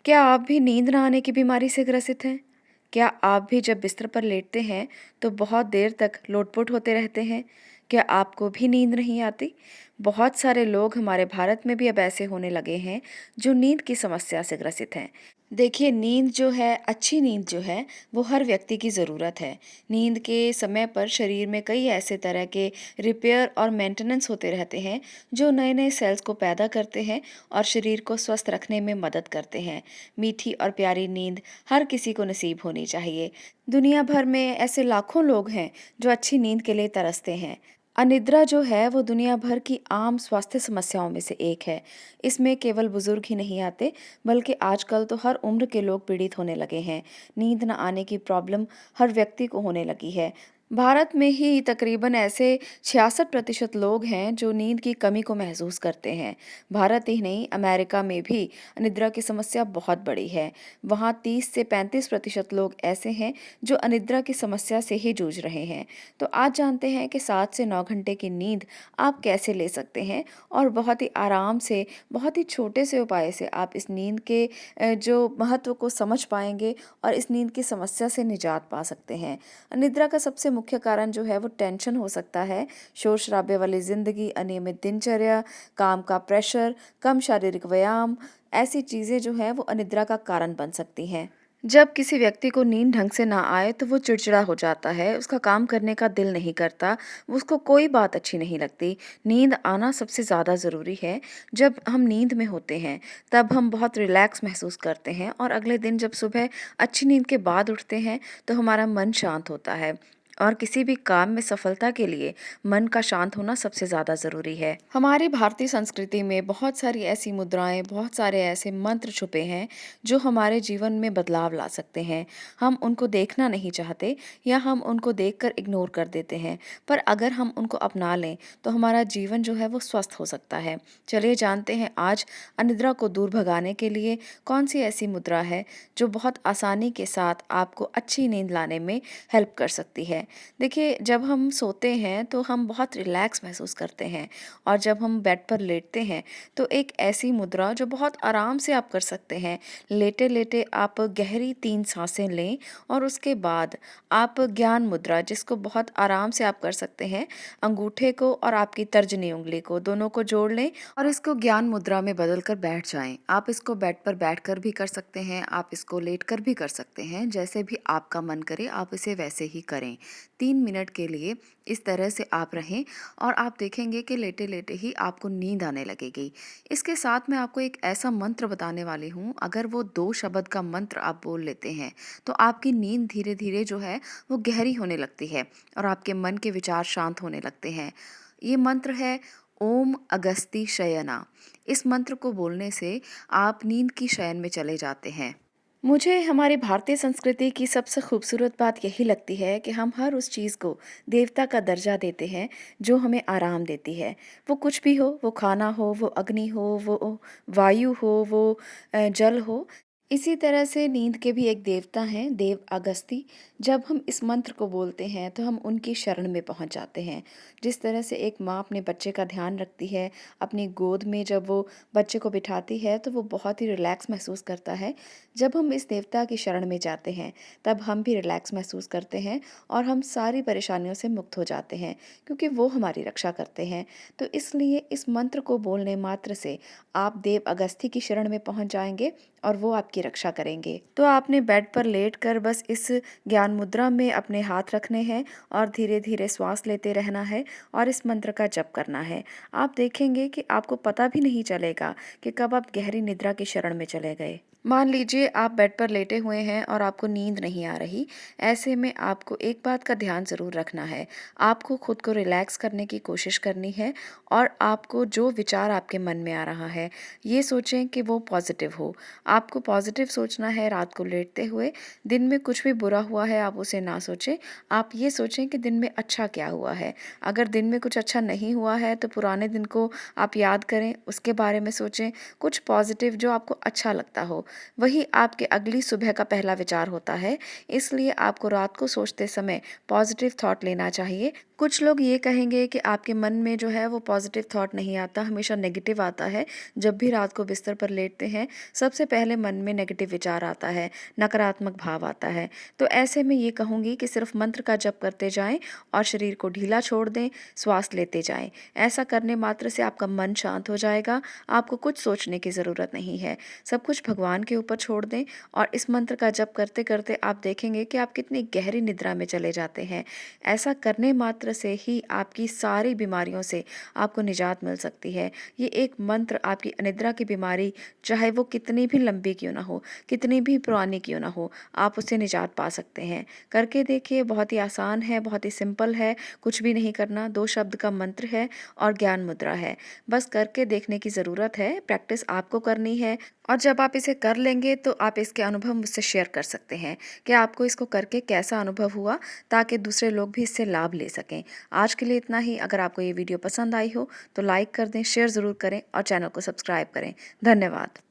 क्या आप भी नींद ना आने की बीमारी से ग्रसित हैं? क्या आप भी जब बिस्तर पर लेटते हैं तो बहुत देर तक लोटपोट होते रहते हैं? क्या आपको भी नींद नहीं आती? बहुत सारे लोग हमारे भारत में भी अब ऐसे होने लगे हैं जो नींद की समस्या से ग्रसित हैं। देखिए, नींद जो है, अच्छी नींद जो है, वो हर व्यक्ति की ज़रूरत है। नींद के समय पर शरीर में कई ऐसे तरह के रिपेयर और मेंटेनेंस होते रहते हैं जो नए-नए सेल्स को पैदा करते हैं और शरीर को स्वस्थ रखने में मदद करते हैं। मीठी और प्यारी नींद हर किसी को नसीब होनी चाहिए। दुनिया भर में ऐसे लाखों लोग हैं जो अच्छी नींद के लिए तरसते हैं। अनिद्रा जो है वो दुनिया भर की आम स्वास्थ्य समस्याओं में से एक है। इसमें केवल बुजुर्ग ही नहीं आते, बल्कि आजकल तो हर उम्र के लोग पीड़ित होने लगे हैं। नींद न आने की प्रॉब्लम हर व्यक्ति को होने लगी है। भारत में ही तकरीबन ऐसे 66% लोग हैं जो नींद की कमी को महसूस करते हैं। भारत ही नहीं, अमेरिका में भी अनिद्रा की समस्या बहुत बड़ी है। वहाँ 30 से 35% लोग ऐसे हैं जो अनिद्रा की समस्या से ही जूझ रहे हैं। तो आज जानते हैं कि 7 से 9 घंटे की नींद आप कैसे ले सकते हैं और बहुत ही आराम से, बहुत ही छोटे से उपाय से आप इस नींद के जो महत्व को समझ पाएंगे और इस नींद की समस्या से निजात पा सकते हैं। निद्रा का सबसे मुख्य कारण जो है वो टेंशन हो सकता है, शोर-शराबे वाली ज़िंदगी, अनियमित दिनचर्या, काम का प्रेशर, कम शारीरिक व्यायाम, ऐसी चीज़ें जो हैं वो अनिद्रा का कारण बन सकती हैं। जब किसी व्यक्ति को नींद ढंग से ना आए तो वो चिड़चिड़ा हो जाता है, उसका काम करने का दिल नहीं करता, उसको कोई बात अच्छी नहीं लगती। नींद आना सबसे ज़्यादा ज़रूरी है। जब हम नींद में होते हैं, तब हम बहुत रिलैक्स महसूस करते हैं और अगले दिन जब सुबह अच्छी नींद के बाद उठते हैं, तो हमारा मन शांत होता है। और किसी भी काम में सफलता के लिए मन का शांत होना सबसे ज़्यादा ज़रूरी है। हमारी भारतीय संस्कृति में बहुत सारी ऐसी मुद्राएं, बहुत सारे ऐसे मंत्र छुपे हैं जो हमारे जीवन में बदलाव ला सकते हैं। हम उनको देखना नहीं चाहते या हम उनको देखकर इग्नोर कर देते हैं, पर अगर हम उनको अपना लें तो हमारा जीवन जो है वो स्वस्थ हो सकता है। चलिए जानते हैं आज अनिद्रा को दूर भगाने के लिए कौन सी ऐसी मुद्रा है जो बहुत आसानी के साथ आपको अच्छी नींद लाने में हेल्प कर सकती है। देखिए, जब हम सोते हैं तो हम बहुत रिलैक्स महसूस करते हैं और जब हम बेड पर लेटते हैं तो एक ऐसी मुद्रा जो बहुत आराम से आप कर सकते हैं। लेटे-लेटे आप गहरी 3 सांसें लें और उसके बाद आप ज्ञान मुद्रा, जिसको बहुत आराम से आप कर सकते हैं, अंगूठे को और आपकी तर्जनी उँगली को दोनों को जोड़ लें और इसको ज्ञान मुद्रा में बदल कर बैठ जाएँ। आप इसको बेड पर बैठकर भी कर सकते हैं, आप इसको लेटकर भी कर सकते हैं, जैसे भी आपका मन करे आप इसे वैसे ही करें। 3 मिनट के लिए इस तरह से आप रहें और आप देखेंगे कि लेटे-लेटे ही आपको नींद आने लगेगी। इसके साथ मैं आपको एक ऐसा मंत्र बताने वाली हूँ, अगर वो 2 शब्द का मंत्र आप बोल लेते हैं, तो आपकी नींद धीरे-धीरे जो है वो गहरी होने लगती है और आपके मन के विचार शांत होने लगते हैं। ये मंत्र है ओम अगस्ती शयना। इस मंत्र को बोलने से आप नींद की शयन में चले जाते हैं। मुझे हमारी भारतीय संस्कृति की सबसे खूबसूरत बात यही लगती है कि हम हर उस चीज़ को देवता का दर्जा देते हैं जो हमें आराम देती है। वो कुछ भी हो, वो खाना हो, वो अग्नि हो, वो वायु हो, वो जल हो। इसी तरह से नींद के भी एक देवता हैं, देव अगस्ती। जब हम इस मंत्र को बोलते हैं तो हम उनकी शरण में पहुंच जाते हैं। जिस तरह से एक माँ अपने बच्चे का ध्यान रखती है, अपनी गोद में जब वो बच्चे को बिठाती है तो वो बहुत ही रिलैक्स महसूस करता है। जब हम इस देवता की शरण में जाते हैं, तब हम भी रिलैक्स महसूस करते हैं और हम सारी परेशानियों से मुक्त हो जाते हैं, क्योंकि वो हमारी रक्षा करते हैं। तो इसलिए इस मंत्र को बोलने मात्र से आप देव अगस्ती की शरण में पहुंच जाएंगे और वो आपकी रक्षा करेंगे। तो आपने बेड पर लेटकर बस इस ज्ञान मुद्रा में अपने हाथ रखने हैं और धीरे-धीरे श्वास लेते रहना है और इस मंत्र का जप करना है। आप देखेंगे कि आपको पता भी नहीं चलेगा कि कब आप गहरी निद्रा की शरण में चले गए। मान लीजिए आप बेड पर लेटे हुए हैं और आपको नींद नहीं आ रही। ऐसे में आपको एक बात का ध्यान ज़रूर रखना है। आपको खुद को रिलैक्स करने की कोशिश करनी है और आपको जो विचार आपके मन में आ रहा है, ये सोचें कि वो पॉजिटिव हो। आपको पॉजिटिव सोचना है रात को लेटते हुए। दिन में कुछ भी बुरा हुआ है आप उसे ना सोचें। आप ये सोचें कि दिन में अच्छा क्या हुआ है। अगर दिन में कुछ अच्छा नहीं हुआ है तो पुराने दिन को आप याद करें, उसके बारे में सोचें। कुछ पॉजिटिव जो आपको अच्छा लगता हो, वही आपके अगली सुबह का पहला विचार होता है। इसलिए आपको रात को सोचते समय पॉजिटिव थॉट लेना चाहिए, कुछ लोग ये कहेंगे कि आपके मन में जो है वो पॉजिटिव थॉट नहीं आता, हमेशा नेगेटिव आता है। जब भी रात को बिस्तर पर लेटते हैं, सबसे पहले मन में नेगेटिव विचार आता है, नकारात्मक भाव आता है। तो ऐसे में ये कहूँगी कि सिर्फ मंत्र का जप करते जाएँ और शरीर को ढीला छोड़ दें, श्वास लेते जाएँ। ऐसा करने मात्र से आपका मन शांत हो जाएगा, आपको कुछ सोचने की ज़रूरत नहीं है। सब कुछ भगवान के ऊपर छोड़ दें और इस मंत्र का जप करते-करते आप देखेंगे कि आप कितनी गहरी निद्रा में चले जाते हैं। ऐसा करने मात्र से ही आपकी सारी बीमारियों से आपको निजात मिल सकती है। ये एक मंत्र आपकी अनिद्रा की बीमारी, चाहे वो कितनी भी लंबी क्यों ना हो, कितनी भी पुरानी क्यों ना हो, आप उससे निजात पा सकते हैं। करके देखिए, बहुत ही आसान है, बहुत ही सिंपल है, कुछ भी नहीं करना, 2 शब्द का मंत्र है और ज्ञान मुद्रा है। बस करके देखने की ज़रूरत है, प्रैक्टिस आपको करनी है और जब आप इसे कर लेंगे तो आप इसके अनुभव मुझसे शेयर कर सकते हैं कि आपको इसको करके कैसा अनुभव हुआ, ताकि दूसरे लोग भी इससे लाभ ले सकें। आज के लिए इतना ही। अगर आपको ये वीडियो पसंद आई हो तो लाइक कर दें, शेयर ज़रूर करें और चैनल को सब्सक्राइब करें। धन्यवाद।